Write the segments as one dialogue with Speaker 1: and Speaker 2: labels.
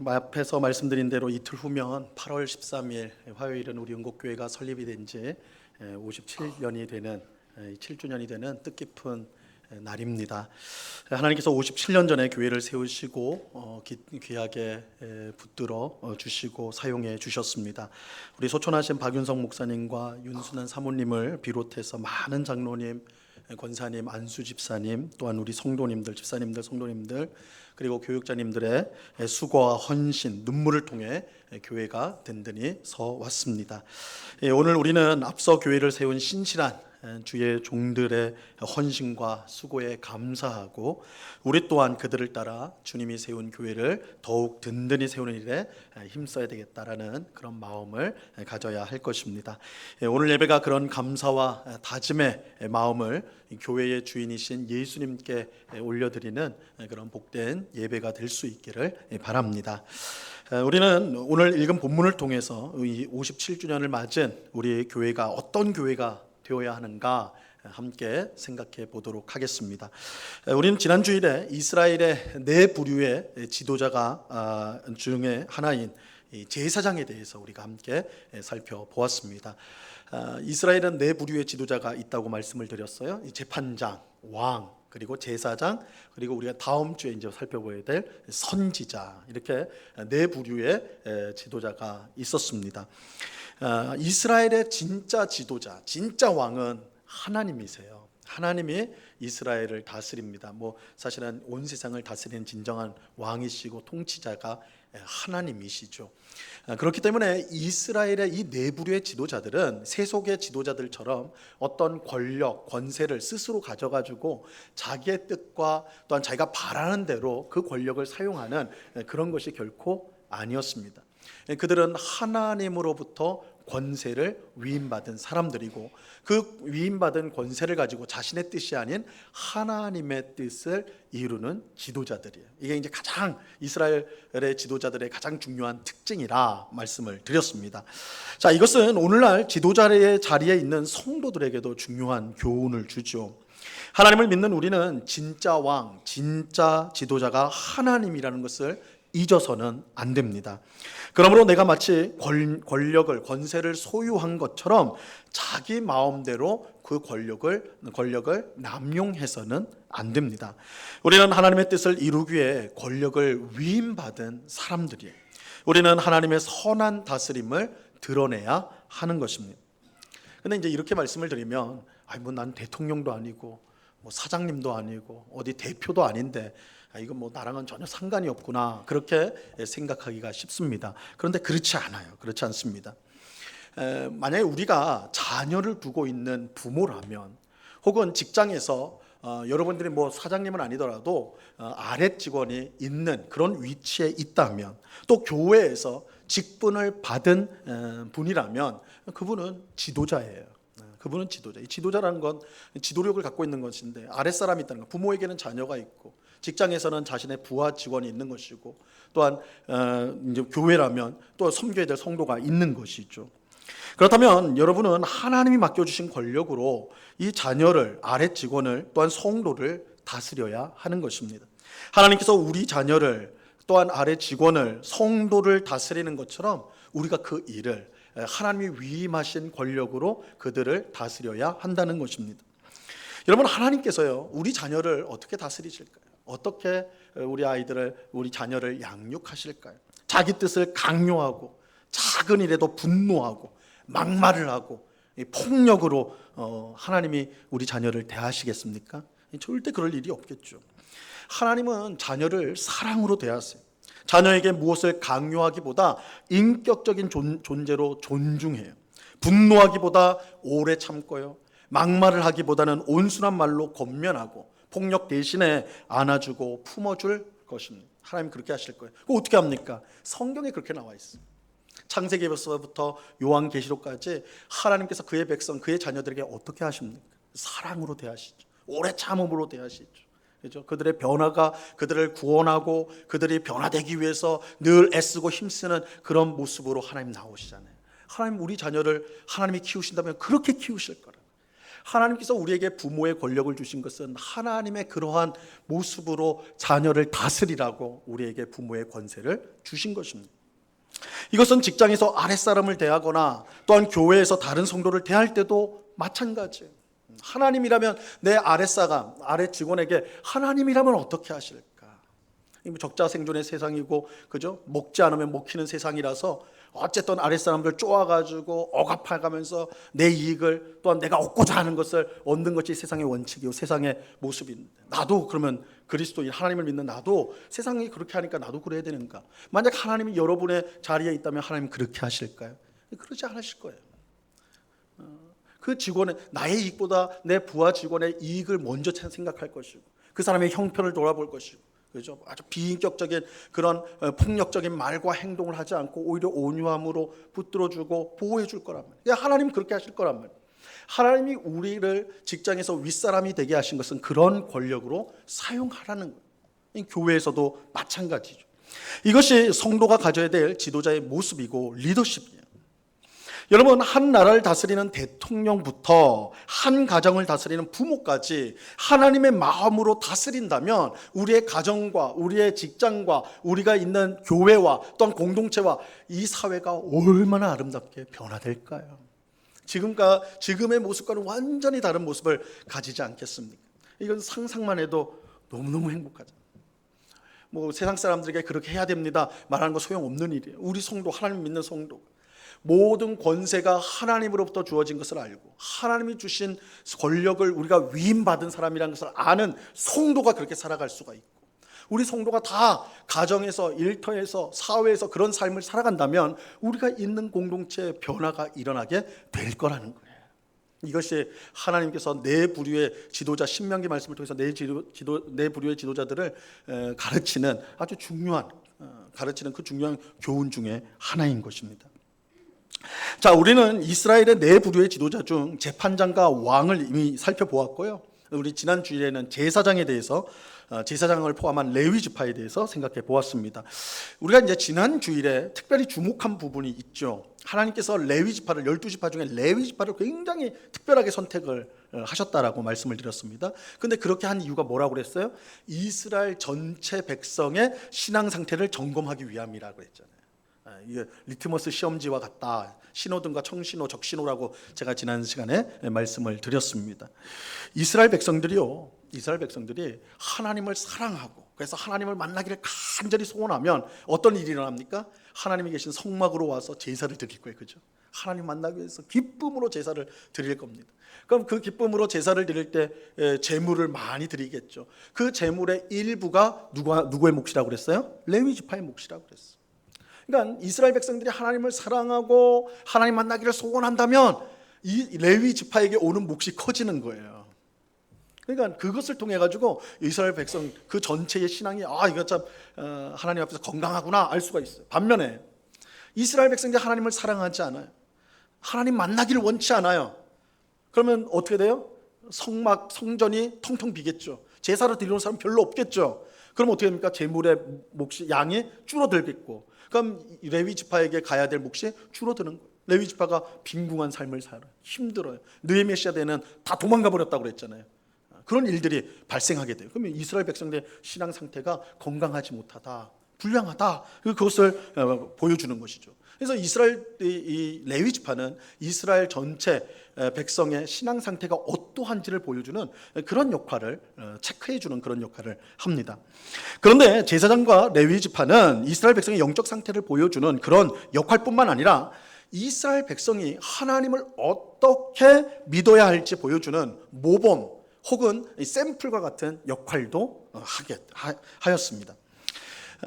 Speaker 1: 앞에서 말씀드린 대로 이틀 후면 8월 13일 화요일은 우리 은곡교회가 설립이 된 지 57년이 되는 7주년이 되는 뜻깊은 날입니다. 하나님께서 57년 전에 교회를 세우시고 귀하게 붙들어 주시고 사용해 주셨습니다. 우리 소천하신 박윤성 목사님과 윤순환 사모님을 비롯해서 많은 장로님, 권사님, 안수 집사님, 또한 우리 성도님들, 집사님들, 성도님들, 그리고 교육자님들의 수고와 헌신, 눈물을 통해 교회가 든든히 서 왔습니다. 오늘 우리는 앞서 교회를 세운 신실한 주의 종들의 헌신과 수고에 감사하고 우리 또한 그들을 따라 주님이 세운 교회를 더욱 든든히 세우는 일에 힘써야 되겠다라는 그런 마음을 가져야 할 것입니다. 오늘 예배가 그런 감사와 다짐의 마음을 교회의 주인이신 예수님께 올려드리는 그런 복된 예배가 될 수 있기를 바랍니다. 우리는 오늘 읽은 본문을 통해서 이 57주년을 맞은 우리 교회가 어떤 교회가 되어야 하는가 함께 생각해 보도록 하겠습니다. 우리는 지난 주일에 이스라엘의 네 부류의 지도자가 중에 하나인 제사장에 대해서 우리가 함께 살펴보았습니다. 이스라엘은 네 부류의 지도자가 있다고 말씀을 드렸어요. 재판장, 왕, 그리고 제사장, 그리고 우리가 다음 주에 이제 살펴봐야 될 선지자, 이렇게 네 부류의 지도자가 있었습니다. 이스라엘의 진짜 지도자, 진짜 왕은 하나님이세요. 하나님이 이스라엘을 다스립니다. 사실은 온 세상을 다스리는 진정한 왕이시고 통치자가 하나님이시죠. 그렇기 때문에 이스라엘의 이 네 부류의 지도자들은 세속의 지도자들처럼 어떤 권력, 권세를 스스로 가져가지고 자기의 뜻과 또한 자기가 바라는 대로 그 권력을 사용하는 그런 것이 결코 아니었습니다. 그들은 하나님으로부터 권세를 위임받은 사람들이고 그 위임받은 권세를 가지고 자신의 뜻이 아닌 하나님의 뜻을 이루는 지도자들이에요. 이게 이제 가장 이스라엘의 지도자들의 가장 중요한 특징이라 말씀을 드렸습니다. 자, 이것은 오늘날 지도자의 자리에 있는 성도들에게도 중요한 교훈을 주죠. 하나님을 믿는 우리는 진짜 왕, 진짜 지도자가 하나님이라는 것을 잊어서는 안 됩니다. 그러므로 내가 마치 권력을, 권세를 소유한 것처럼 자기 마음대로 그 권력을 남용해서는 안 됩니다. 우리는 하나님의 뜻을 이루기 위해 권력을 위임받은 사람들이에요. 우리는 하나님의 선한 다스림을 드러내야 하는 것입니다. 근데 이제 이렇게 말씀을 드리면 난 대통령도 아니고 사장님도 아니고 어디 대표도 아닌데 이건 나랑은 전혀 상관이 없구나, 그렇게 생각하기가 쉽습니다. 그런데 그렇지 않아요. 그렇지 않습니다. 만약에 우리가 자녀를 두고 있는 부모라면, 혹은 직장에서 여러분들이 사장님은 아니더라도 아랫 직원이 있는 그런 위치에 있다면, 또 교회에서 직분을 받은 분이라면 그분은 지도자예요. 그분은 지도자. 이 지도자라는 건 지도력을 갖고 있는 것인데, 아랫사람이 있다는 것, 부모에게는 자녀가 있고 직장에서는 자신의 부하 직원이 있는 것이고, 또한 이제 교회라면 또 섬겨야 될 성도가 있는 것이죠. 그렇다면 여러분은 하나님이 맡겨주신 권력으로 이 자녀를, 아랫 직원을, 또한 성도를 다스려야 하는 것입니다. 하나님께서 우리 자녀를, 또한 아랫 직원을, 성도를 다스리는 것처럼 우리가 그 일을 하나님이 위임하신 권력으로 그들을 다스려야 한다는 것입니다. 여러분, 하나님께서요, 우리 자녀를 어떻게 다스리실까요? 어떻게 우리 아이들을, 우리 자녀를 양육하실까요? 자기 뜻을 강요하고 작은 일에도 분노하고 막말을 하고 폭력으로 하나님이 우리 자녀를 대하시겠습니까? 절대 그럴 일이 없겠죠. 하나님은 자녀를 사랑으로 대하세요. 자녀에게 무엇을 강요하기보다 인격적인 존재로 존중해요. 분노하기보다 오래 참고요. 막말을 하기보다는 온순한 말로 권면하고 폭력 대신에 안아주고 품어줄 것입니다. 하나님 그렇게 하실 거예요. 그거 어떻게 합니까? 성경에 그렇게 나와 있어요. 창세기에서부터 요한계시록까지 하나님께서 그의 백성, 그의 자녀들에게 어떻게 하십니까? 사랑으로 대하시죠. 오래 참음으로 대하시죠. 그렇죠? 그들의 변화가 그들을 구원하고 그들이 변화되기 위해서 늘 애쓰고 힘쓰는 그런 모습으로 하나님 나오시잖아요. 하나님 우리 자녀를 하나님이 키우신다면 그렇게 키우실 거라. 하나님께서 우리에게 부모의 권력을 주신 것은 하나님의 그러한 모습으로 자녀를 다스리라고 우리에게 부모의 권세를 주신 것입니다. 이것은 직장에서 아랫사람을 대하거나 또한 교회에서 다른 성도를 대할 때도 마찬가지예요. 하나님이라면 내 아랫사람, 아랫 직원에게 하나님이라면 어떻게 하실까? 적자생존의 세상이고, 그죠? 먹지 않으면 먹히는 세상이라서 어쨌든 아랫사람들 쪼아가지고 억압해가면서 내 이익을, 또한 내가 얻고자 하는 것을 얻는 것이 세상의 원칙이고 세상의 모습인데, 나도 그러면 그리스도인 하나님을 믿는 나도 세상이 그렇게 하니까 나도 그래야 되는가? 만약 하나님이 여러분의 자리에 있다면 하나님 그렇게 하실까요? 그러지 않으실 거예요. 그 직원의 나의 이익보다 내 부하 직원의 이익을 먼저 생각할 것이고, 그 사람의 형편을 돌아볼 것이고, 그죠? 아주 비인격적인 그런 폭력적인 말과 행동을 하지 않고 오히려 온유함으로 붙들어주고 보호해줄 거란 말이에요. 하나님 그렇게 하실 거란 말이에요. 하나님이 우리를 직장에서 윗사람이 되게 하신 것은 그런 권력으로 사용하라는 거예요. 교회에서도 마찬가지죠. 이것이 성도가 가져야 될 지도자의 모습이고 리더십이에요. 여러분, 한 나라를 다스리는 대통령부터 한 가정을 다스리는 부모까지 하나님의 마음으로 다스린다면 우리의 가정과 우리의 직장과 우리가 있는 교회와 또한 공동체와 이 사회가 얼마나 아름답게 변화될까요? 지금의 모습과는 완전히 다른 모습을 가지지 않겠습니까? 이건 상상만 해도 너무너무 행복하잖아요. 세상 사람들에게 그렇게 해야 됩니다 말하는 거 소용없는 일이에요. 우리 성도, 하나님 믿는 성도, 모든 권세가 하나님으로부터 주어진 것을 알고 하나님이 주신 권력을 우리가 위임받은 사람이라는 것을 아는 성도가 그렇게 살아갈 수가 있고, 우리 성도가 다 가정에서, 일터에서, 사회에서 그런 삶을 살아간다면 우리가 있는 공동체에 변화가 일어나게 될 거라는 거예요. 이것이 하나님께서 네 부류의 지도자, 신명기 말씀을 통해서 네 부류의 지도자들을 가르치는 아주 중요한 그 중요한 교훈 중에 하나인 것입니다. 자, 우리는 이스라엘의 네 부류의 지도자 중 재판장과 왕을 이미 살펴보았고요. 우리 지난 주일에는 제사장에 대해서, 제사장을 포함한 레위 지파에 대해서 생각해 보았습니다. 우리가 이제 지난 주일에 특별히 주목한 부분이 있죠. 하나님께서 레위 지파를, 12지파 중에 레위 지파를 굉장히 특별하게 선택을 하셨다라고 말씀을 드렸습니다. 근데 그렇게 한 이유가 뭐라고 그랬어요? 이스라엘 전체 백성의 신앙 상태를 점검하기 위함이라고 했잖아요. 이게 리트머스 시험지와 같다. 신호등과 청신호, 적신호라고 제가 지난 시간에 말씀을 드렸습니다. 이스라엘 백성들이 하나님을 사랑하고 그래서 하나님을 만나기를 간절히 소원하면 어떤 일이 일어납니까? 하나님이 계신 성막으로 와서 제사를 드릴 거예요. 그죠? 하나님 만나기 위해서 기쁨으로 제사를 드릴 겁니다. 그럼 그 기쁨으로 제사를 드릴 때 제물을 많이 드리겠죠. 그 제물의 일부가 누구의 몫이라고 그랬어요? 레위 지파의 몫이라고 그랬어요. 그러니까 이스라엘 백성들이 하나님을 사랑하고 하나님 만나기를 소원한다면 이 레위 지파에게 오는 몫이 커지는 거예요. 그러니까 그것을 통해 가지고 이스라엘 백성 그 전체의 신앙이 이거 참 하나님 앞에서 건강하구나 알 수가 있어요. 반면에 이스라엘 백성들이 하나님을 사랑하지 않아요. 하나님 만나기를 원치 않아요. 그러면 어떻게 돼요? 성전이 텅텅 비겠죠. 제사를 드리는 사람 별로 없겠죠. 그럼 어떻게 됩니까? 제물의 몫이, 양이 줄어들겠고, 그럼 레위 지파에게 가야 될 몫이 줄어드는 거예요. 레위 지파가 빈궁한 삶을 살아요. 힘들어요. 느헤미야 시대에는 다 도망가 버렸다고 그랬잖아요. 그런 일들이 발생하게 돼요. 그러면 이스라엘 백성들의 신앙 상태가 건강하지 못하다, 불량하다, 그것을 보여주는 것이죠. 그래서 이 레위 지파는 이스라엘 전체 백성의 신앙 상태가 어떠한지를 보여주는 그런 역할을 체크해주는 그런 역할을 합니다. 그런데 제사장과 레위 지파는 이스라엘 백성의 영적 상태를 보여주는 그런 역할뿐만 아니라 이스라엘 백성이 하나님을 어떻게 믿어야 할지 보여주는 모범 혹은 샘플과 같은 역할도 하였습니다.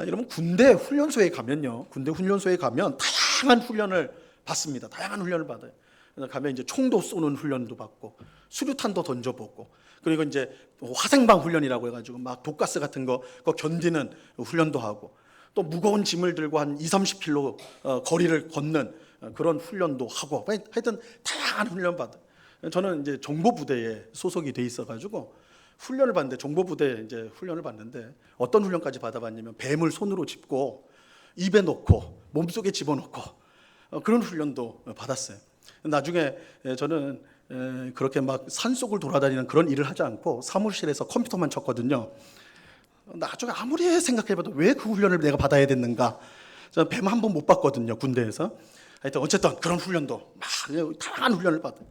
Speaker 1: 여러분, 군대 훈련소에 가면 다양한 훈련을 받습니다. 다양한 훈련을 받아요. 가면 이제 총도 쏘는 훈련도 받고 수류탄도 던져보고, 그리고 이제 화생방 훈련이라고 해가지고 막 독가스 같은 거 견디는 훈련도 하고, 또 무거운 짐을 들고 한 20-30km 거리를 걷는 그런 훈련도 하고, 하여튼 다양한 훈련 받아요. 저는 이제 정보부대에 소속이 돼 있어가지고 훈련을 받는데, 정보부대에 이제 훈련을 받는데 어떤 훈련까지 받아봤냐면 뱀을 손으로 짚고 입에 넣고 몸속에 집어넣고 그런 훈련도 받았어요. 나중에 저는 그렇게 막 산속을 돌아다니는 그런 일을 하지 않고 사무실에서 컴퓨터만 쳤거든요. 나중에 아무리 생각해봐도 왜 그 훈련을 내가 받아야 됐는가. 저는 뱀 한 번 못 봤거든요, 군대에서. 하여튼 어쨌든 그런 훈련도 막 다양한 훈련을 받아요.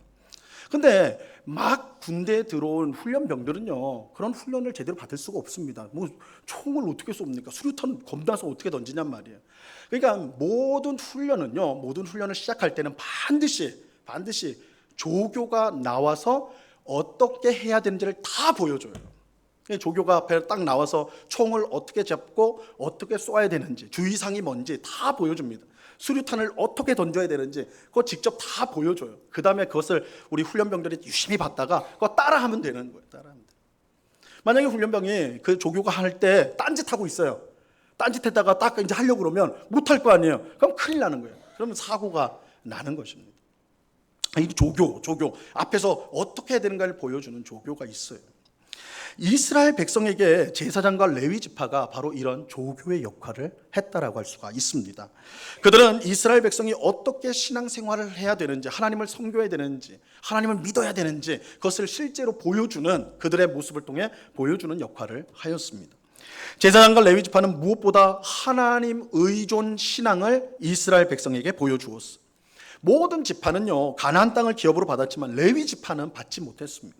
Speaker 1: 근데 막 군대에 들어온 훈련병들은요, 그런 훈련을 제대로 받을 수가 없습니다. 뭐 총을 어떻게 쏩니까? 수류탄 겁나서 어떻게 던지냔 말이에요. 그러니까 모든 훈련을 시작할 때는 반드시 조교가 나와서 어떻게 해야 되는지를 다 보여줘요. 조교가 앞에 딱 나와서 총을 어떻게 잡고 어떻게 쏘아야 되는지, 주의사항이 뭔지 다 보여줍니다. 수류탄을 어떻게 던져야 되는지 그거 직접 다 보여줘요. 그 다음에 그것을 우리 훈련병들이 유심히 봤다가 그거 따라하면 되는 거예요. 만약에 훈련병이 그 조교가 할 때 딴짓하고 있어요. 딴짓했다가 딱 이제 하려고 그러면 못할 거 아니에요. 그럼 큰일 나는 거예요. 그러면 사고가 나는 것입니다. 이 조교 앞에서 어떻게 해야 되는가를 보여주는 조교가 있어요. 이스라엘 백성에게 제사장과 레위 지파가 바로 이런 조교의 역할을 했다라고 할 수가 있습니다. 그들은 이스라엘 백성이 어떻게 신앙생활을 해야 되는지, 하나님을 섬겨야 되는지, 하나님을 믿어야 되는지 그것을 실제로 보여주는, 그들의 모습을 통해 보여주는 역할을 하였습니다. 제사장과 레위 지파는 무엇보다 하나님 의존 신앙을 이스라엘 백성에게 보여주었어요. 모든 지파는요, 가나안 땅을 기업으로 받았지만 레위 지파는 받지 못했습니다.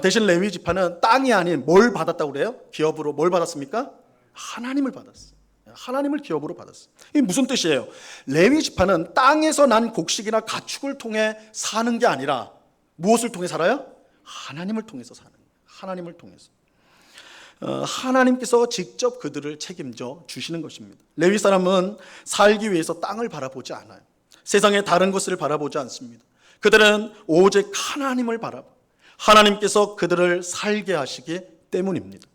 Speaker 1: 대신 레위 지파는 땅이 아닌 뭘 받았다고 그래요? 기업으로 뭘 받았습니까? 하나님을 받았어요. 하나님을 기업으로 받았어요. 이게 무슨 뜻이에요? 레위 지파는 땅에서 난 곡식이나 가축을 통해 사는 게 아니라 무엇을 통해 살아요? 하나님을 통해서 사는 거예요. 하나님을 통해서. 하나님께서 직접 그들을 책임져 주시는 것입니다. 레위 사람은 살기 위해서 땅을 바라보지 않아요. 세상의 다른 것을 바라보지 않습니다. 그들은 오직 하나님을 바라봐. 하나님께서 그들을 살게 하시기 때문입니다.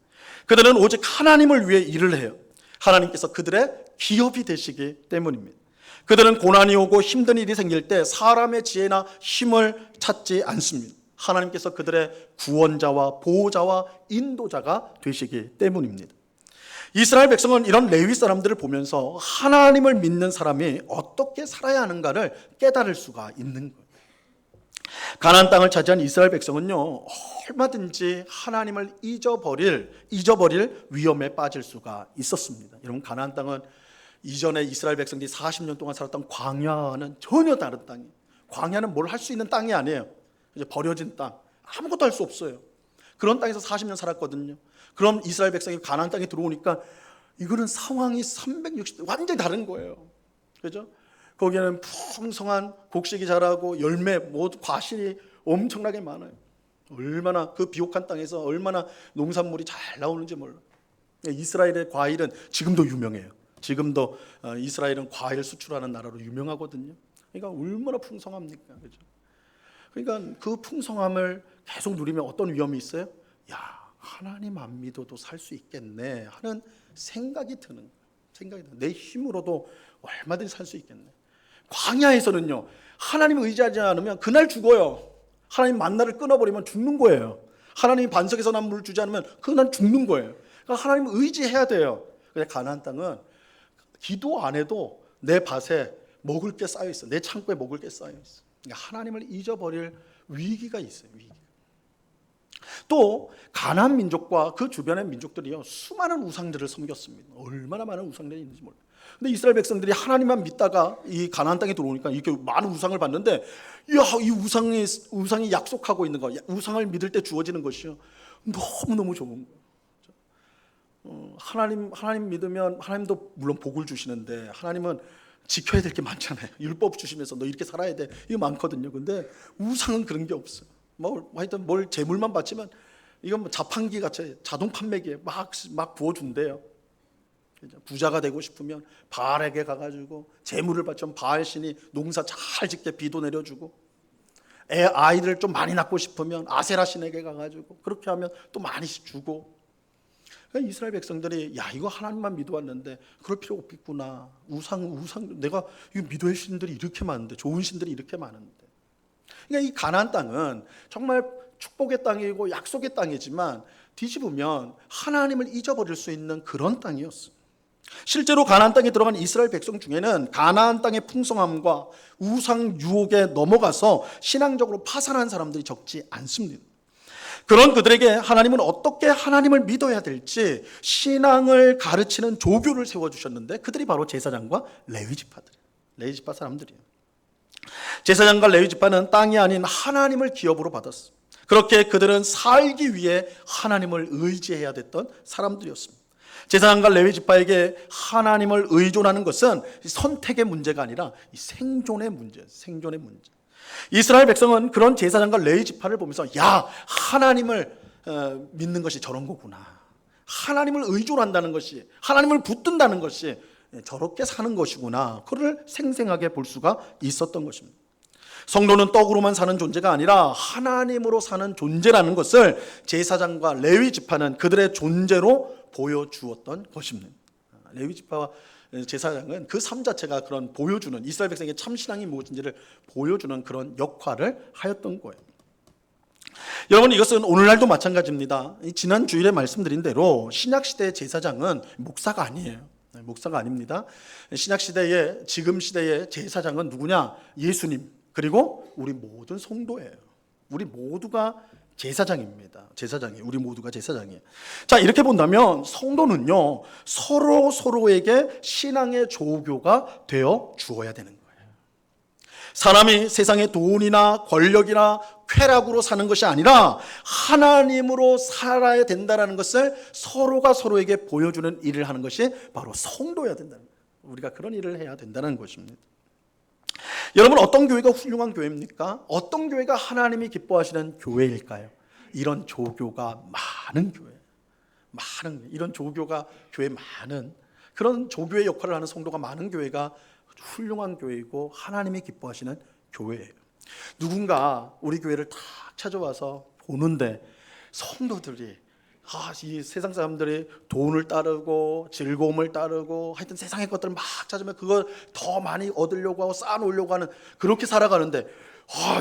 Speaker 1: 그들은 오직 하나님을 위해 일을 해요. 하나님께서 그들의 기업이 되시기 때문입니다. 그들은 고난이 오고 힘든 일이 생길 때 사람의 지혜나 힘을 찾지 않습니다. 하나님께서 그들의 구원자와 보호자와 인도자가 되시기 때문입니다. 이스라엘 백성은 이런 레위 사람들을 보면서 하나님을 믿는 사람이 어떻게 살아야 하는가를 깨달을 수가 있는 거예요. 가나안 땅을 차지한 이스라엘 백성은요, 얼마든지 하나님을 잊어버릴 위험에 빠질 수가 있었습니다. 여러분, 가나안 땅은 이전에 이스라엘 백성들이 40년 동안 살았던 광야와는 전혀 다른 땅이에요. 광야는 뭘 할 수 있는 땅이 아니에요. 이제 버려진 땅, 아무것도 할 수 없어요. 그런 땅에서 40년 살았거든요. 그럼 이스라엘 백성이 가나안 땅에 들어오니까 이거는 상황이 360도 완전히 다른 거예요. 그죠? 거기에는 풍성한 곡식이 자라고 열매, 모두 과실이 엄청나게 많아요. 얼마나 그 비옥한 땅에서 얼마나 농산물이 잘 나오는지 몰라요. 이스라엘의 과일은 지금도 유명해요. 지금도 이스라엘은 과일 수출하는 나라로 유명하거든요. 그러니까 얼마나 풍성합니까? 그죠? 그러니까 그 풍성함을 계속 누리면 어떤 위험이 있어요? 야, 하나님 안 믿어도 살 수 있겠네 하는 생각이 드는 거예요. 내 힘으로도 얼마든지 살 수 있겠네. 광야에서는요, 하나님을 의지하지 않으면 그날 죽어요. 하나님 만나를 끊어버리면 죽는 거예요. 하나님이 반석에서 난 물을 주지 않으면 그날 죽는 거예요. 그러니까 하나님을 의지해야 돼요. 근데 가나안 땅은 기도 안 해도 내 밭에 먹을 게 쌓여 있어. 내 창고에 먹을 게 쌓여 있어. 그러니까 하나님을 잊어버릴 위기가 있어요. 위기. 또 가나안 민족과 그 주변의 민족들이요, 수많은 우상들을 섬겼습니다. 얼마나 많은 우상들이 있는지 몰라요. 근데 이스라엘 백성들이 하나님만 믿다가 이 가나안 땅에 들어오니까 이렇게 많은 우상을 봤는데, 야, 이 우상이 약속하고 있는 거, 우상을 믿을 때 주어지는 것이요, 너무너무 좋은 거예요. 하나님 믿으면 하나님도 물론 복을 주시는데, 하나님은 지켜야 될 게 많잖아요. 율법 주시면서 너 이렇게 살아야 돼, 이거 많거든요. 근데 우상은 그런 게 없어요. 하여튼 뭘 재물만 바치면 이건 뭐 자판기 같이 자동 판매기에 막 부어준대요. 부자가 되고 싶으면 바알에게 가가지고 재물을 바치면 바알 신이 농사 잘 짓게 비도 내려주고, 아이들 좀 많이 낳고 싶으면 아세라 신에게 가가지고 그렇게 하면 또 많이 주고. 그러니까 이스라엘 백성들이 야, 이거 하나님만 믿어왔는데 그럴 필요 없겠구나. 우상 내가 이거 믿어야 신들이 이렇게 많은데, 좋은 신들이 이렇게 많은데. 그러니까 이 가나안 땅은 정말 축복의 땅이고 약속의 땅이지만 뒤집으면 하나님을 잊어버릴 수 있는 그런 땅이었어요. 실제로 가나안 땅에 들어간 이스라엘 백성 중에는 가나안 땅의 풍성함과 우상 유혹에 넘어가서 신앙적으로 파산한 사람들이 적지 않습니다. 그런 그들에게 하나님은 어떻게 하나님을 믿어야 될지 신앙을 가르치는 조교를 세워주셨는데 그들이 바로 제사장과 레위지파들이에요. 레위지파 사람들이에요. 제사장과 레위지파는 땅이 아닌 하나님을 기업으로 받았어요. 그렇게 그들은 살기 위해 하나님을 의지해야 됐던 사람들이었습니다. 제사장과 레위지파에게 하나님을 의존하는 것은 선택의 문제가 아니라 생존의 문제예요. 생존의 문제. 이스라엘 백성은 그런 제사장과 레위지파를 보면서 야, 하나님을 믿는 것이 저런 거구나. 하나님을 의존한다는 것이, 하나님을 붙든다는 것이 저렇게 사는 것이구나. 그를 생생하게 볼 수가 있었던 것입니다. 성도는 떡으로만 사는 존재가 아니라 하나님으로 사는 존재라는 것을 제사장과 레위지파는 그들의 존재로 보여주었던 것입니다. 레위지파와 제사장은 그 삶 자체가 그런 보여주는, 이스라엘 백성에게 참신앙이 무엇인지를 보여주는 그런 역할을 하였던 거예요. 여러분, 이것은 오늘날도 마찬가지입니다. 지난 주일에 말씀드린 대로 신약시대의 제사장은 목사가 아니에요. 목사가 아닙니다. 신약시대의, 지금 시대의 제사장은 누구냐? 예수님, 그리고 우리 모든 성도예요. 우리 모두가 제사장입니다. 제사장이에요. 우리 모두가 제사장이에요. 자, 이렇게 본다면 성도는요, 서로에게 신앙의 조교가 되어 주어야 되는 거예요. 사람이 세상의 돈이나 권력이나 쾌락으로 사는 것이 아니라 하나님으로 살아야 된다는 것을 서로가 서로에게 보여주는 일을 하는 것이 바로 성도여야 된다는 거예요. 우리가 그런 일을 해야 된다는 것입니다. 여러분, 어떤 교회가 훌륭한 교회입니까? 어떤 교회가 하나님이 기뻐하시는 교회일까요? 이런 조교가 많은 교회, 이런 조교가 교회 많은, 그런 조교의 역할을 하는 성도가 많은 교회가 훌륭한 교회이고 하나님이 기뻐하시는 교회예요. 누군가 우리 교회를 딱 찾아와서 보는데 성도들이 이 세상 사람들이 돈을 따르고 즐거움을 따르고 하여튼 세상의 것들을 막 찾으면 그걸 더 많이 얻으려고 하고 쌓아놓으려고 하는, 그렇게 살아가는데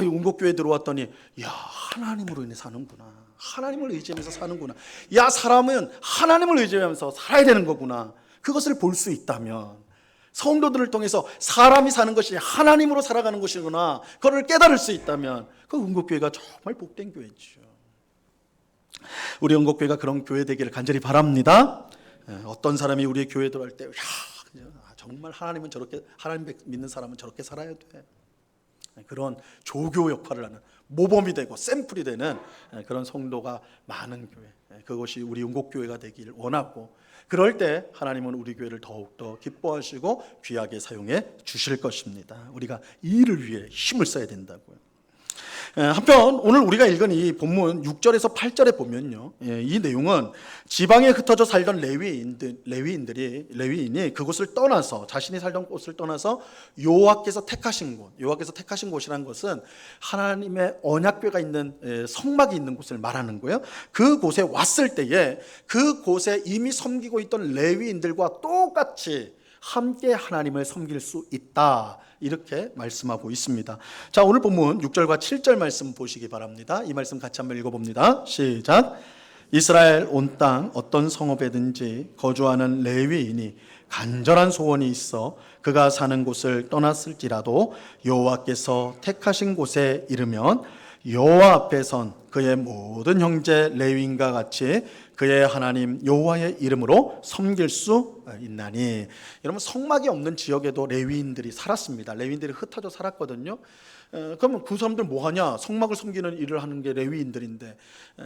Speaker 1: 이 온국교회 들어왔더니 야, 하나님으로 인해 사는구나. 하나님을 의지하면서 사는구나. 야, 사람은 하나님을 의지하면서 살아야 되는 거구나. 그것을 볼 수 있다면, 성도들을 통해서 사람이 사는 것이 하나님으로 살아가는 것이구나, 그걸 깨달을 수 있다면 그 온국교회가 정말 복된 교회죠. 우리 온국교회가 그런 교회 되기를 간절히 바랍니다. 어떤 사람이 우리 교회에 들어올 때 정말 하나님은 저렇게, 하나님 믿는 사람은 저렇게 살아야 돼, 그런 조교 역할을 하는, 모범이 되고 샘플이 되는 그런 성도가 많은 교회, 그것이 우리 온국교회가 되기를 원하고, 그럴 때 하나님은 우리 교회를 더욱더 기뻐하시고 귀하게 사용해 주실 것입니다. 우리가 이 일을 위해 힘을 써야 된다고요. 한편 오늘 우리가 읽은 이 본문 6절에서 8절에 보면요, 이 내용은 지방에 흩어져 살던 레위인이 그곳을 떠나서, 자신이 살던 곳을 떠나서 여호와께서 택하신 곳, 여호와께서 택하신 곳이라는 것은 하나님의 언약궤가 있는 성막이 있는 곳을 말하는 거예요. 그 곳에 왔을 때에 그 곳에 이미 섬기고 있던 레위인들과 똑같이 함께 하나님을 섬길 수 있다, 이렇게 말씀하고 있습니다. 자, 오늘 본문 6절과 7절 말씀 보시기 바랍니다. 이 말씀 같이 한번 읽어봅니다. 시작. 이스라엘 온 땅 어떤 성읍에든지 거주하는 레위인이 간절한 소원이 있어 그가 사는 곳을 떠났을지라도 여호와께서 택하신 곳에 이르면 여호와 앞에 선 그의 모든 형제 레위인과 같이 그의 하나님 여호와의 이름으로 섬길 수 있나니. 여러분, 성막이 없는 지역에도 레위인들이 살았습니다. 레위인들이 흩어져 살았거든요. 그러면 그 사람들 뭐 하냐? 성막을 섬기는 일을 하는 게 레위인들인데,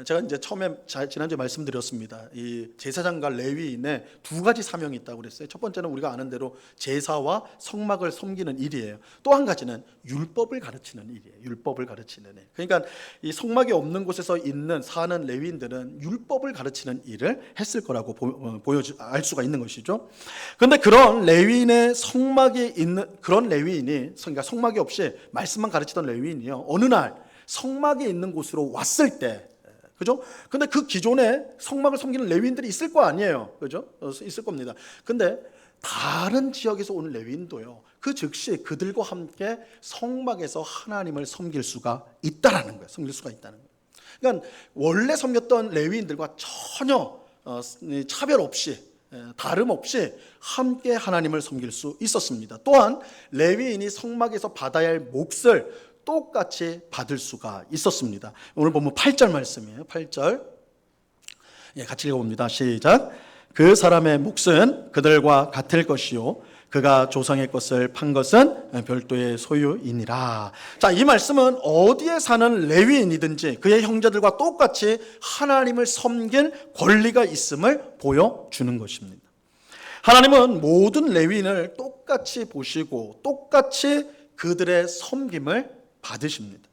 Speaker 1: 제가 이제 처음에 지난주에 말씀드렸습니다. 이 제사장과 레위인의 두 가지 사명이 있다고 그랬어요. 첫 번째는 우리가 아는 대로 제사와 성막을 섬기는 일이에요. 또 한 가지는 율법을 가르치는 일이에요. 율법을 가르치는 일. 그러니까 이 성막이 없는 곳에서 사는 레위인들은 율법을 가르치는 일을 했을 거라고 알 수가 있는 것이죠. 그런데 그런 레위인의 성막이 있는 그런 레위인이, 그러니까 성막이 없이 말씀만 가르치던 레위인이요, 어느 날 성막이 있는 곳으로 왔을 때, 그죠? 근데 그 기존에 성막을 섬기는 레위인들이 있을 거 아니에요, 그죠? 있을 겁니다. 근데 다른 지역에서 온 레위인도요, 그 즉시 그들과 함께 성막에서 하나님을 섬길 수가 있다라는 거예요. 섬길 수가 있다는 거예요. 그러니까 원래 섬겼던 레위인들과 전혀 차별 없이 다름없이 함께 하나님을 섬길 수 있었습니다. 또한 레위인이 성막에서 받아야 할 몫을 똑같이 받을 수가 있었습니다. 오늘 보면 8절 말씀이에요. 8절 같이 읽어봅니다. 시작. 그 사람의 몫은 그들과 같을 것이요 그가 조상의 것을 판 것은 별도의 소유이니라. 자, 이 말씀은 어디에 사는 레위인이든지 그의 형제들과 똑같이 하나님을 섬길 권리가 있음을 보여주는 것입니다. 하나님은 모든 레위인을 똑같이 보시고 똑같이 그들의 섬김을 받으십니다.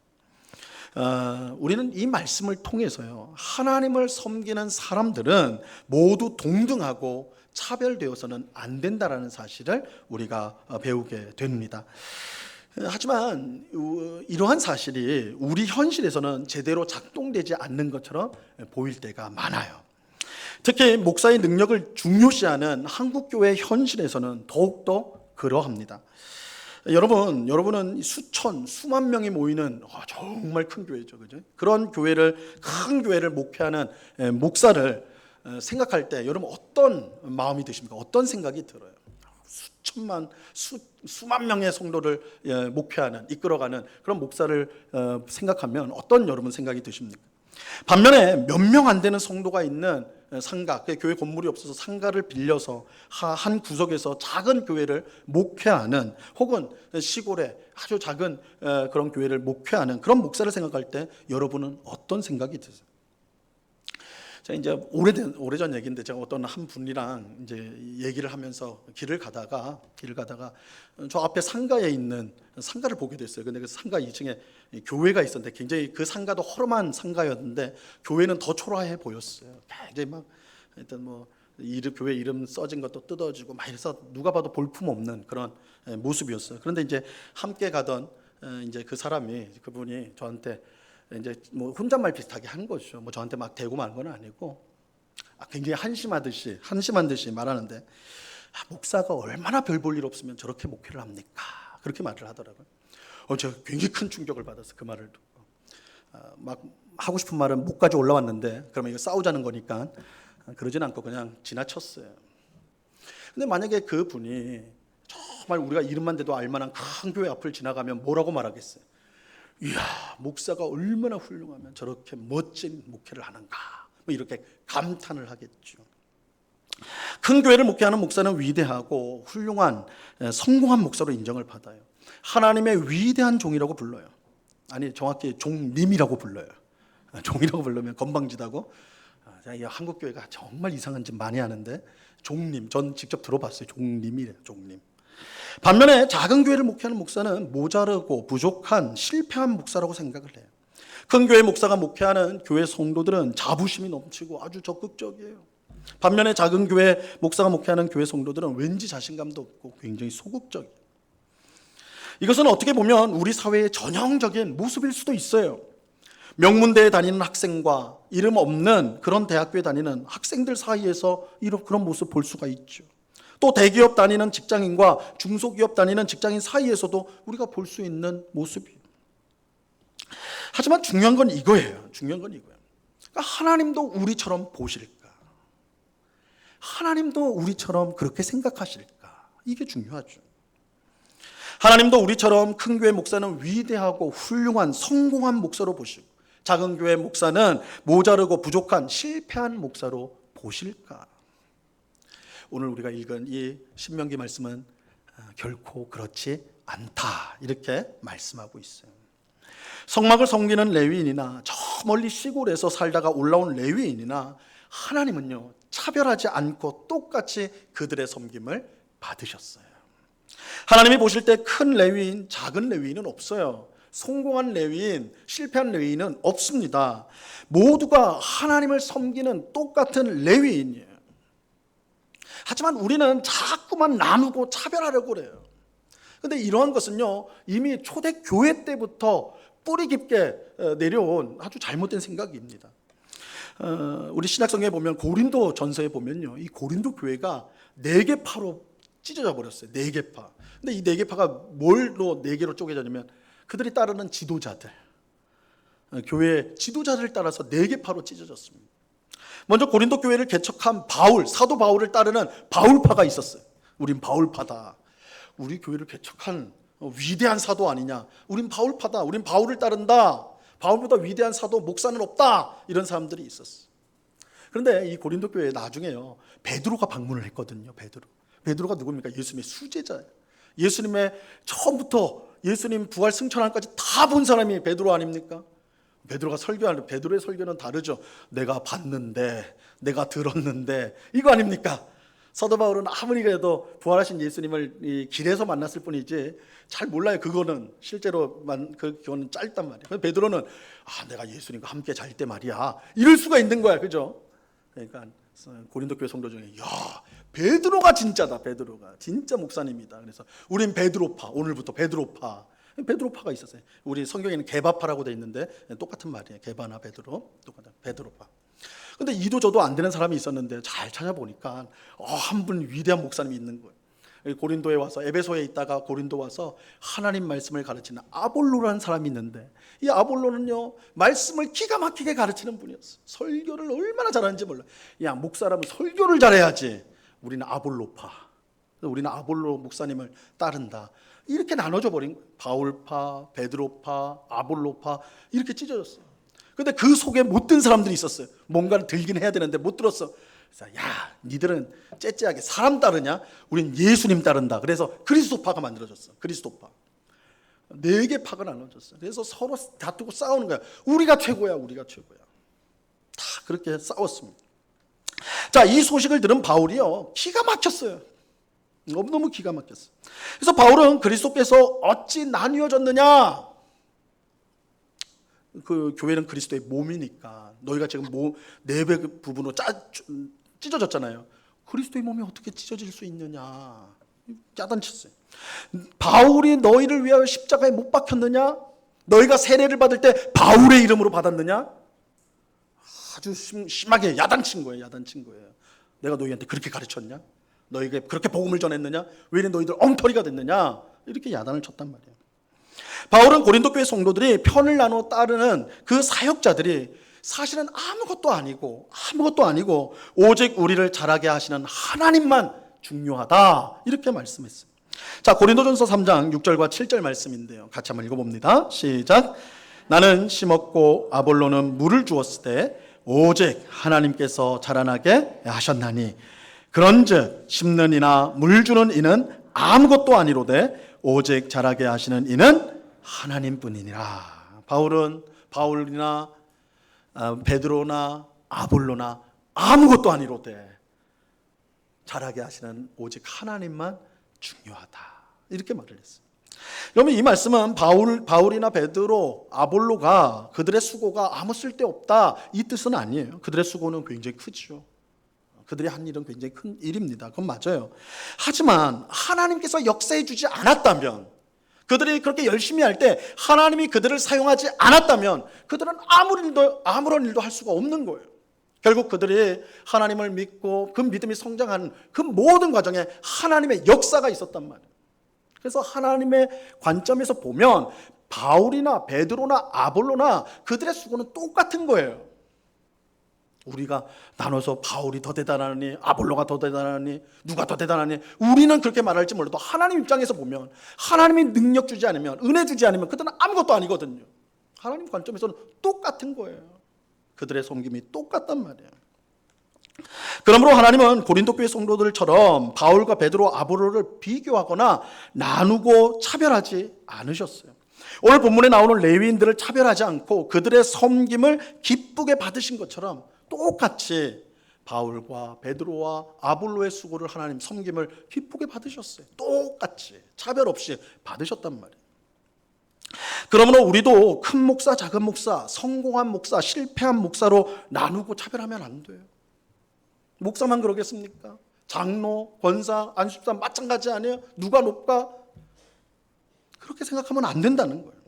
Speaker 1: 우리는 이 말씀을 통해서요, 하나님을 섬기는 사람들은 모두 동등하고 차별되어서는 안 된다라는 사실을 우리가 배우게 됩니다. 하지만 이러한 사실이 우리 현실에서는 제대로 작동되지 않는 것처럼 보일 때가 많아요. 특히 목사의 능력을 중요시하는 한국교회 현실에서는 더욱더 그러합니다. 여러분은 수만 명이 모이는 정말 큰 교회죠, 그죠? 그런 큰 교회를 목회하는 목사를 생각할 때 여러분 어떤 마음이 드십니까? 어떤 생각이 들어요? 수만 명의 성도를 목회하는, 이끌어가는 그런 목사를 생각하면 어떤 여러분 생각이 드십니까? 반면에 몇 명 안 되는 성도가 있는 상가, 교회 건물이 없어서 상가를 빌려서 한 구석에서 작은 교회를 목회하는, 혹은 시골에 아주 작은 그런 교회를 목회하는 그런 목사를 생각할 때 여러분은 어떤 생각이 드세요? 제가 이제 오래전 얘기인데, 제가 어떤 한 분이랑 이제 얘기를 하면서 길을 가다가 저 앞에 상가에 있는 상가를 보게 됐어요. 근데 그 상가 2층에 교회가 있었는데 굉장히 그 상가도 허름한 상가였는데 교회는 더 초라해 보였어요. 굉장히 막 일단 교회 이름 써진 것도 뜯어지고 막 이래서 누가 봐도 볼품 없는 그런 모습이었어요. 그런데 이제 함께 가던 이제 그분이 저한테 이제 혼잣말 비슷하게 한 거죠. 저한테 막 대고 만 건 아니고 굉장히 한심한 듯이 말하는데, 목사가 얼마나 별 볼 일 없으면 저렇게 목회를 합니까? 그렇게 말을 하더라고요. 제가 굉장히 큰 충격을 받았어요. 그 말을 듣고. 막 하고 싶은 말은 목까지 올라왔는데, 그러면 이거 싸우자는 거니까 그러진 않고 그냥 지나쳤어요. 근데 만약에 그 분이 정말 우리가 이름만 대도 알만한 큰 교회 앞을 지나가면 뭐라고 말하겠어요? 이야, 목사가 얼마나 훌륭하면 저렇게 멋진 목회를 하는가, 이렇게 감탄을 하겠죠. 큰 교회를 목회하는 목사는 위대하고 훌륭한, 성공한 목사로 인정을 받아요. 하나님의 위대한 종이라고 불러요. 아니, 정확히 종님이라고 불러요. 종이라고 부르면 건방지다고. 한국 교회가 정말 이상한 짓 많이 하는데, 종님, 전 직접 들어봤어요. 종님이래요, 종님. 반면에 작은 교회를 목회하는 목사는 모자르고 부족한, 실패한 목사라고 생각을 해요. 큰 교회 목사가 목회하는 교회 성도들은 자부심이 넘치고 아주 적극적이에요. 반면에 작은 교회 목사가 목회하는 교회 성도들은 왠지 자신감도 없고 굉장히 소극적이에요. 이것은 어떻게 보면 우리 사회의 전형적인 모습일 수도 있어요. 명문대에 다니는 학생과 이름 없는 그런 대학교에 다니는 학생들 사이에서 그런 모습 볼 수가 있죠. 또 대기업 다니는 직장인과 중소기업 다니는 직장인 사이에서도 우리가 볼 수 있는 모습이에요. 하지만 중요한 건 이거예요. 그러니까 하나님도 우리처럼 보실까? 하나님도 우리처럼 그렇게 생각하실까? 이게 중요하죠. 하나님도 우리처럼 큰 교회 목사는 위대하고 훌륭한, 성공한 목사로 보시고, 작은 교회 목사는 모자르고 부족한, 실패한 목사로 보실까? 오늘 우리가 읽은 이 신명기 말씀은 결코 그렇지 않다, 이렇게 말씀하고 있어요. 성막을 섬기는 레위인이나 저 멀리 시골에서 살다가 올라온 레위인이나 하나님은요, 차별하지 않고 똑같이 그들의 섬김을 받으셨어요. 하나님이 보실 때 큰 레위인, 작은 레위인은 없어요. 성공한 레위인, 실패한 레위인은 없습니다. 모두가 하나님을 섬기는 똑같은 레위인이에요. 하지만 우리는 자꾸만 나누고 차별하려고 그래요. 그런데 이러한 것은요, 이미 초대교회 때부터 뿌리 깊게 내려온 아주 잘못된 생각입니다. 우리 신약성경에 보면, 고린도 전서에 보면요, 이 고린도 교회가 4개파로 찢어져 버렸어요. 4개파. 근데 이 4개파가 뭘로 4개로 쪼개졌냐면, 그들이 따르는 지도자들, 교회 지도자들을 따라서 4개파로 찢어졌습니다. 먼저 고린도 교회를 개척한 바울, 사도 바울을 따르는 바울파가 있었어요. 우린 바울파다. 우리 교회를 개척한 위대한 사도 아니냐. 우린 바울파다. 우린 바울을 따른다. 바울보다 위대한 사도, 목사는 없다. 이런 사람들이 있었어요. 그런데 이 고린도 교회에 나중에요, 베드로가 방문을 했거든요. 베드로가 누굽니까? 예수님의 수제자예요. 예수님의 처음부터 예수님 부활 승천함까지 다 본 사람이 베드로 아닙니까? 베드로가 설교하는, 베드로의 설교는 다르죠. 내가 봤는데, 내가 들었는데, 이거 아닙니까? 사도 바울은 아무리 그래도 부활하신 예수님을 이 길에서 만났을 뿐이지 잘 몰라요. 그거는 실제로 그거는 짧단 말이에요. 베드로는 내가 예수님과 함께 잘 때 말이야, 이럴 수가 있는 거야, 그죠? 그러니까 고린도 교회 성도 중에 베드로가 진짜다. 베드로가 진짜 목사님이다. 그래서 우린 베드로파, 오늘부터 베드로파가 있었어요. 우리 성경에는 게바파라고 돼 있는데 똑같은 말이에요. 게바나 베드로, 똑같은 베드로파. 근데 이도 저도 안 되는 사람이 있었는데 잘 찾아보니까 한 분 위대한 목사님이 있는 거예요. 고린도에 와서, 에베소에 있다가 고린도 와서 하나님 말씀을 가르치는 아볼로라는 사람이 있는데, 이 아볼로는요, 말씀을 기가 막히게 가르치는 분이었어요. 설교를 얼마나 잘하는지 몰라. 야, 목사라면 설교를 잘해야지. 우리는 아볼로파, 우리는 아볼로 목사님을 따른다. 이렇게 나눠져 버린 거예요. 바울파, 베드로파, 아볼로파, 이렇게 찢어졌어요. 근데 그 속에 못 든 사람들이 있었어요. 뭔가를 들긴 해야 되는데 못 들었어. 그래서 니들은 째째하게 사람 따르냐? 우린 예수님 따른다. 그래서 그리스도파가 만들어졌어. 그리스도파. 4개 파가 나눠졌어. 그래서 서로 다투고 싸우는 거야. 우리가 최고야. 다 그렇게 싸웠습니다. 자, 이 소식을 들은 바울이요, 기가 막혔어요. 너무 기가 막혔어요. 그래서 바울은 그리스도께서 어찌 나뉘어졌느냐? 그 교회는 그리스도의 몸이니까 너희가 지금 4배 부분으로 찢어졌잖아요. 그리스도의 몸이 어떻게 찢어질 수 있느냐? 야단쳤어요. 바울이 너희를 위하여 십자가에 못 박혔느냐? 너희가 세례를 받을 때 바울의 이름으로 받았느냐? 아주 심하게 야단친 거예요. 내가 너희한테 그렇게 가르쳤냐? 너희에게 그렇게 복음을 전했느냐? 왜 이래 너희들 엉터리가 됐느냐? 이렇게 야단을 쳤단 말이에요. 바울은 고린도 교회 성도들이 편을 나눠 따르는 그 사역자들이 사실은 아무것도 아니고 오직 우리를 자라게 하시는 하나님만 중요하다, 이렇게 말씀했어요. 자, 고린도전서 3장 6절과 7절 말씀인데요, 같이 한번 읽어봅니다. 시작. 나는 심었고 아볼로는 물을 주었을 때 오직 하나님께서 자라나게 하셨나니 그런즉 심는 이나 물 주는 이는 아무것도 아니로되 오직 자라게 하시는 이는 하나님뿐이니라. 바울이나 베드로나 아볼로나 아무것도 아니로되 자라게 하시는 오직 하나님만 중요하다, 이렇게 말을 했어요. 그러면 이 말씀은 바울이나 베드로, 아볼로가 그들의 수고가 아무 쓸데없다, 이 뜻은 아니에요. 그들의 수고는 굉장히 크죠. 그들이 한 일은 굉장히 큰 일입니다. 그건 맞아요. 하지만 하나님께서 역사해 주지 않았다면, 그들이 그렇게 열심히 할 때 하나님이 그들을 사용하지 않았다면 그들은 아무런 일도 할 수가 없는 거예요. 결국 그들이 하나님을 믿고 그 믿음이 성장하는 그 모든 과정에 하나님의 역사가 있었단 말이에요. 그래서 하나님의 관점에서 보면 바울이나 베드로나 아볼로나 그들의 수고는 똑같은 거예요. 우리가 나눠서 바울이 더 대단하니 아볼로가 더 대단하니 누가 더 대단하니 우리는 그렇게 말할지 몰라도 하나님 입장에서 보면, 하나님이 능력 주지 않으면, 은혜 주지 않으면 그들은 아무것도 아니거든요. 하나님 관점에서는 똑같은 거예요. 그들의 섬김이 똑같단 말이에요. 그러므로 하나님은 고린도 교회 성도들처럼 바울과 베드로, 아볼로를 비교하거나 나누고 차별하지 않으셨어요. 오늘 본문에 나오는 레위인들을 차별하지 않고 그들의 섬김을 기쁘게 받으신 것처럼 똑같이 바울과 베드로와 아볼로의 수고를, 하나님 섬김을 기쁘게 받으셨어요. 똑같이 차별 없이 받으셨단 말이에요. 그러므로 우리도 큰 목사, 작은 목사, 성공한 목사, 실패한 목사로 나누고 차별하면 안 돼요. 목사만 그러겠습니까? 장로, 권사, 안수사 마찬가지 아니에요? 누가 높까? 그렇게 생각하면 안 된다는 거예요.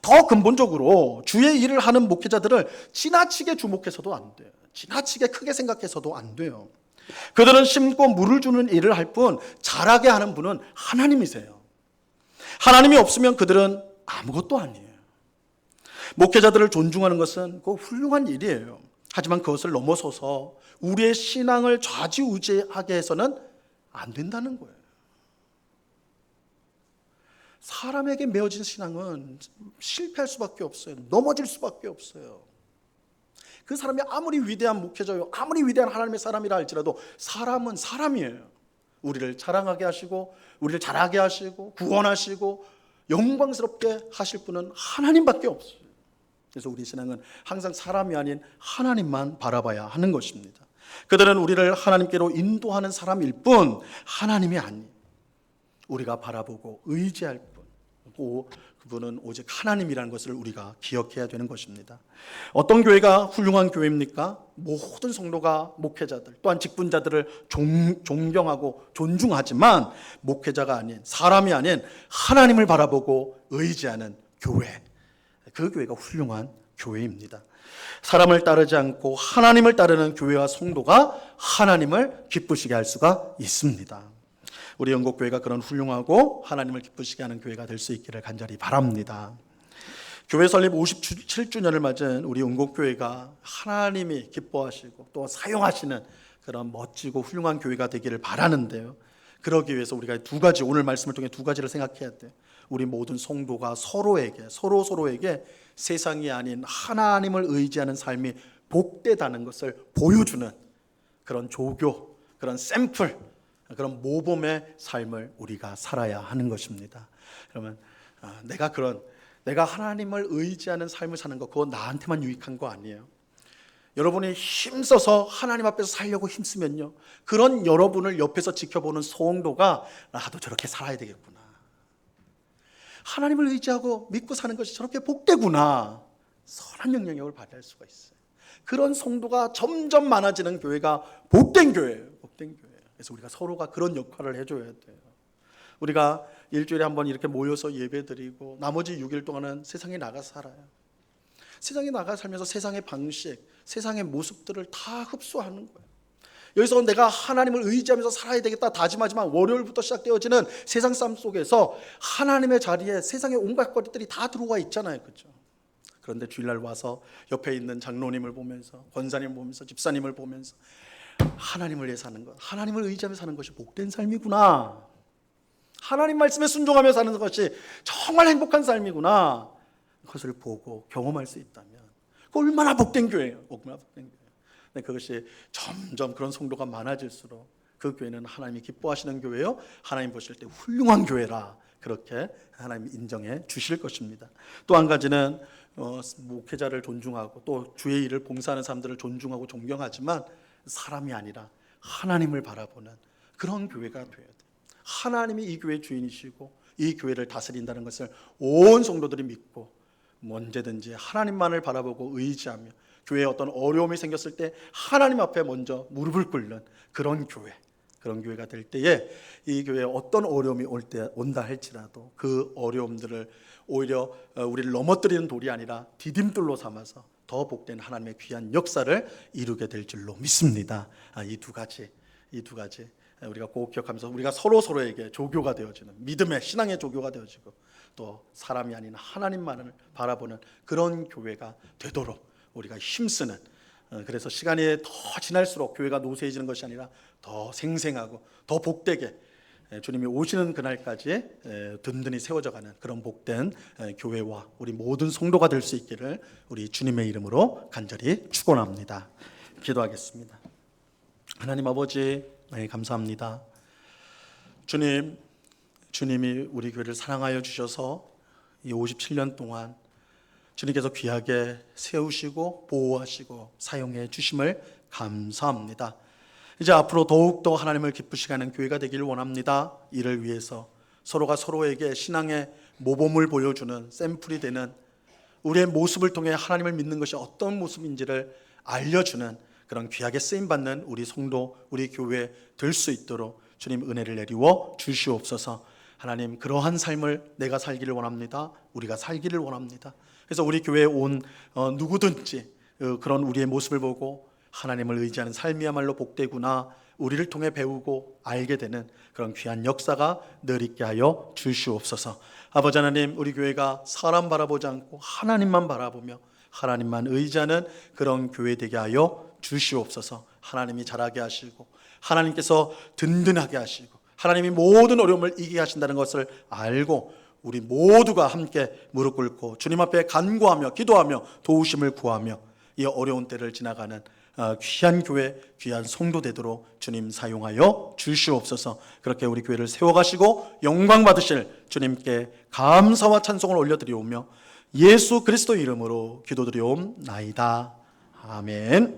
Speaker 1: 더 근본적으로 주의 일을 하는 목회자들을 지나치게 주목해서도 안 돼요. 지나치게 크게 생각해서도 안 돼요. 그들은 심고 물을 주는 일을 할 뿐 자라게 하는 분은 하나님이세요. 하나님이 없으면 그들은 아무것도 아니에요. 목회자들을 존중하는 것은 그 훌륭한 일이에요. 하지만 그것을 넘어서서 우리의 신앙을 좌지우지하게 해서는 안 된다는 거예요. 사람에게 매어진 신앙은 실패할 수밖에 없어요. 넘어질 수밖에 없어요. 그 사람이 아무리 위대한 목회자요, 아무리 위대한 하나님의 사람이라 할지라도 사람은 사람이에요. 우리를 자랑하게 하시고 우리를 잘하게 하시고 구원하시고 영광스럽게 하실 분은 하나님밖에 없어요. 그래서 우리 신앙은 항상 사람이 아닌 하나님만 바라봐야 하는 것입니다. 그들은 우리를 하나님께로 인도하는 사람일 뿐 하나님이 아니에요. 우리가 바라보고 의지할 분, 그분은 오직 하나님이라는 것을 우리가 기억해야 되는 것입니다. 어떤 교회가 훌륭한 교회입니까? 모든 성도가 목회자들 또한 직분자들을 존경하고 존중하지만 목회자가 아닌, 사람이 아닌 하나님을 바라보고 의지하는 교회, 그 교회가 훌륭한 교회입니다. 사람을 따르지 않고 하나님을 따르는 교회와 성도가 하나님을 기쁘시게 할 수가 있습니다. 우리 영국교회가 그런 훌륭하고 하나님을 기쁘시게 하는 교회가 될 수 있기를 간절히 바랍니다. 교회 설립 57주년을 맞은 우리 영국교회가 하나님이 기뻐하시고 또 사용하시는 그런 멋지고 훌륭한 교회가 되기를 바라는데요. 그러기 위해서 우리가 두 가지, 오늘 말씀을 통해 두 가지를 생각해야 돼요. 우리 모든 성도가 서로에게 세상이 아닌 하나님을 의지하는 삶이 복되다는 것을 보여주는 그런 조교, 그런 샘플, 그런 모범의 삶을 우리가 살아야 하는 것입니다. 그러면 내가 하나님을 의지하는 삶을 사는 거, 그거 나한테만 유익한 거 아니에요. 여러분이 힘써서 하나님 앞에서 살려고 힘쓰면요, 그런 여러분을 옆에서 지켜보는 성도가 나도 저렇게 살아야 되겠구나, 하나님을 의지하고 믿고 사는 것이 저렇게 복되구나, 선한 영향력을 받을 수가 있어요. 그런 성도가 점점 많아지는 교회가 복된 교회예요. 복된 교회. 그래서 우리가 서로가 그런 역할을 해줘야 돼요. 우리가 일주일에 한번 이렇게 모여서 예배드리고 나머지 6일 동안은 세상에 나가 살아요. 세상에 나가 살면서 세상의 방식, 세상의 모습들을 다 흡수하는 거예요. 여기서 내가 하나님을 의지하면서 살아야 되겠다 다짐하지만 월요일부터 시작되어지는 세상 삶 속에서 하나님의 자리에 세상의 온갖 것들이 다 들어와 있잖아요. 그렇죠? 그런데 주일날 와서 옆에 있는 장로님을 보면서, 권사님을 보면서, 집사님을 보면서 하나님을 위해 사는 것, 하나님을 의지하며 사는 것이 복된 삶이구나, 하나님 말씀에 순종하며 사는 것이 정말 행복한 삶이구나, 그것을 보고 경험할 수 있다면 그 얼마나 복된 교회예요. 얼마나 복된 교회예요. 근데 그것이 점점 그런 성도가 많아질수록 그 교회는 하나님이 기뻐하시는 교회요, 하나님 보실 때 훌륭한 교회라 그렇게 하나님이 인정해 주실 것입니다. 또 한 가지는 목회자를 존중하고 또 주의 일을 봉사하는 사람들을 존중하고 존경하지만 사람이 아니라 하나님을 바라보는 그런 교회가 되어야 돼요. 하나님이 이 교회의 주인이시고 이 교회를 다스린다는 것을 온 성도들이 믿고 언제든지 하나님만을 바라보고 의지하며 교회에 어떤 어려움이 생겼을 때 하나님 앞에 먼저 무릎을 꿇는 그런 교회, 그런 교회가 될 때에 이 교회에 어떤 어려움이 온다 할지라도 그 어려움들을 오히려 우리를 넘어뜨리는 돌이 아니라 디딤돌로 삼아서 더 복된 하나님의 귀한 역사를 이루게 될 줄로 믿습니다. 이 두 가지 우리가 꼭 기억하면서 우리가 서로에게 조교가 되어지는, 믿음의 신앙의 조교가 되어지고 또 사람이 아닌 하나님만을 바라보는 그런 교회가 되도록 우리가 힘쓰는, 그래서 시간이 더 지날수록 교회가 노쇠해지는 것이 아니라 더 생생하고 더 복되게 주님이 오시는 그날까지 든든히 세워져가는 그런 복된 교회와 우리 모든 성도가 될 수 있기를 우리 주님의 이름으로 간절히 축원합니다. 기도하겠습니다. 하나님 아버지, 감사합니다. 주님이 우리 교회를 사랑하여 주셔서 이 57년 동안 주님께서 귀하게 세우시고 보호하시고 사용해 주심을 감사합니다. 이제 앞으로 더욱더 하나님을 기쁘시게 하는 교회가 되기를 원합니다. 이를 위해서 서로가 서로에게 신앙의 모범을 보여주는 샘플이 되는, 우리의 모습을 통해 하나님을 믿는 것이 어떤 모습인지를 알려주는 그런 귀하게 쓰임받는 우리 성도, 우리 교회 될 수 있도록 주님 은혜를 내리워 주시옵소서. 하나님, 그러한 삶을 내가 살기를 원합니다. 우리가 살기를 원합니다. 그래서 우리 교회에 온 누구든지 그런 우리의 모습을 보고 하나님을 의지하는 삶이야말로 복되구나, 우리를 통해 배우고 알게 되는 그런 귀한 역사가 늘 있게 하여 주시옵소서. 아버지 하나님, 우리 교회가 사람 바라보지 않고 하나님만 바라보며 하나님만 의지하는 그런 교회 되게 하여 주시옵소서. 하나님이 잘하게 하시고 하나님께서 든든하게 하시고 하나님이 모든 어려움을 이기게 하신다는 것을 알고 우리 모두가 함께 무릎 꿇고 주님 앞에 간구하며 기도하며 도우심을 구하며 이 어려운 때를 지나가는 귀한 교회, 귀한 성도 되도록 주님 사용하여 주시옵소서. 그렇게 우리 교회를 세워가시고 영광 받으실 주님께 감사와 찬송을 올려드리오며 예수 그리스도 이름으로 기도드리옵나이다. 아멘.